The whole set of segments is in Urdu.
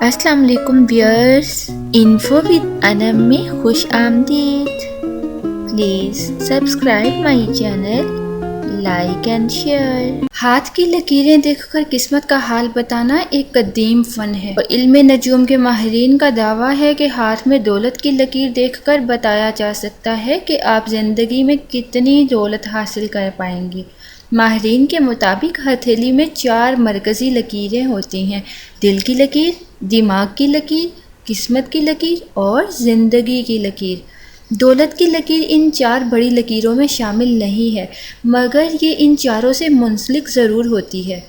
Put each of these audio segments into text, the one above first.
السلام علیکم ویئرس، انفو ود انم میں خوش آمدید۔ Please subscribe my channel, like and share. ہاتھ کی لکیریں دیکھ کر قسمت کا حال بتانا ایک قدیم فن ہے، اور علم نجوم کے ماہرین کا دعویٰ ہے کہ ہاتھ میں دولت کی لکیر دیکھ کر بتایا جا سکتا ہے کہ آپ زندگی میں کتنی دولت حاصل کر پائیں گے۔ ماہرین کے مطابق ہتھیلی میں 4 مرکزی لکیریں ہوتی ہیں: دل کی لکیر، دماغ کی لکیر، قسمت کی لکیر اور زندگی کی لکیر۔ دولت کی لکیر ان 4 بڑی لکیروں میں شامل نہیں ہے، مگر یہ ان چاروں سے منسلک ضرور ہوتی ہے۔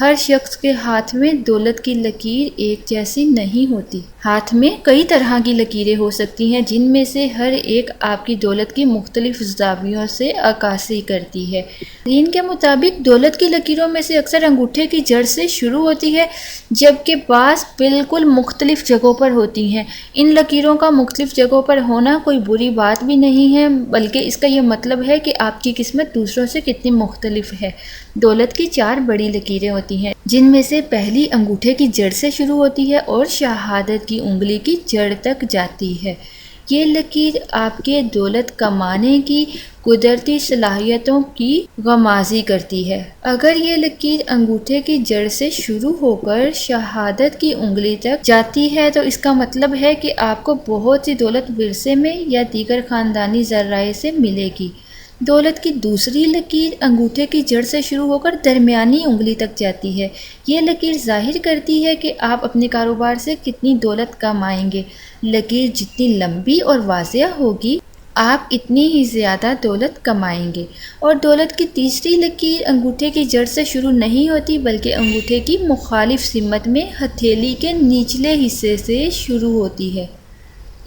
ہر شخص کے ہاتھ میں دولت کی لکیر ایک جیسی نہیں ہوتی۔ ہاتھ میں کئی طرح کی لکیریں ہو سکتی ہیں، جن میں سے ہر ایک آپ کی دولت کی مختلف زاویوں سے عکاسی کرتی ہے۔ ماہرین کے مطابق دولت کی لکیروں میں سے اکثر انگوٹھے کی جڑ سے شروع ہوتی ہے، جبکہ بعض بالکل مختلف جگہوں پر ہوتی ہیں۔ ان لکیروں کا مختلف جگہوں پر ہونا کوئی بری بات بھی نہیں ہے، بلکہ اس کا یہ مطلب ہے کہ آپ کی قسمت دوسروں سے کتنی مختلف ہے۔ دولت کی 4 بڑی لکیریں ہوتی ہیں، جن میں سے پہلی انگوٹھے کی جڑ سے شروع ہوتی ہے اور شہادت کی انگلی کی جڑ تک جاتی ہے۔ یہ لکیر آپ کے دولت کمانے کی قدرتی صلاحیتوں کی غمازی کرتی ہے۔ اگر یہ لکیر انگوٹھے کی جڑ سے شروع ہو کر شہادت کی انگلی تک جاتی ہے تو اس کا مطلب ہے کہ آپ کو بہت سی دولت ورثے میں یا دیگر خاندانی ذرائع سے ملے گی۔ دولت کی دوسری لکیر انگوٹھے کی جڑ سے شروع ہو کر درمیانی انگلی تک جاتی ہے۔ یہ لکیر ظاہر کرتی ہے کہ آپ اپنے کاروبار سے کتنی دولت کمائیں گے۔ لکیر جتنی لمبی اور واضح ہوگی، آپ اتنی ہی زیادہ دولت کمائیں گے۔ اور دولت کی تیسری لکیر انگوٹھے کی جڑ سے شروع نہیں ہوتی، بلکہ انگوٹھے کی مخالف سمت میں ہتھیلی کے نچلے حصے سے شروع ہوتی ہے۔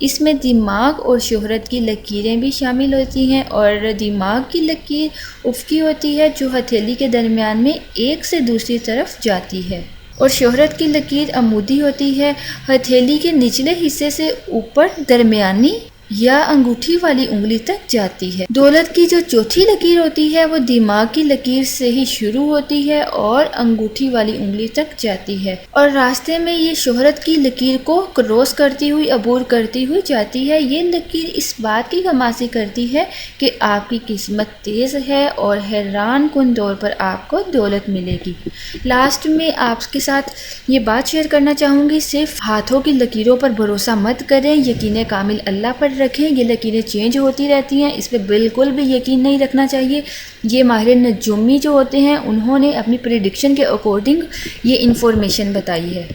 اس میں دماغ اور شہرت کی لکیریں بھی شامل ہوتی ہیں، اور دماغ کی لکیر افقی ہوتی ہے جو ہتھیلی کے درمیان میں ایک سے دوسری طرف جاتی ہے، اور شہرت کی لکیر عمودی ہوتی ہے، ہتھیلی کے نچلے حصے سے اوپر درمیانی یا انگوٹھی والی انگلی تک جاتی ہے۔ دولت کی جو چوتھی لکیر ہوتی ہے وہ دماغ کی لکیر سے ہی شروع ہوتی ہے اور انگوٹھی والی انگلی تک جاتی ہے، اور راستے میں یہ شہرت کی لکیر کو کراس کرتی ہوئی عبور کرتی ہوئی جاتی ہے۔ یہ لکیر اس بات کی غمازی کرتی ہے کہ آپ کی قسمت تیز ہے اور حیران کن طور پر آپ کو دولت ملے گی۔ لاسٹ میں آپ کے ساتھ یہ بات شیئر کرنا چاہوں گی، صرف ہاتھوں کی لکیروں پر بھروسہ مت کریں، یقین کامل اللہ پر رکھیں۔ یہ لکیریں چینج ہوتی رہتی ہیں، اس پہ بالکل بھی یقین نہیں رکھنا چاہیے۔ یہ ماہر نجومی جو ہوتے ہیں، انہوں نے اپنی پریڈکشن کے اکارڈنگ یہ انفارمیشن بتائی ہے۔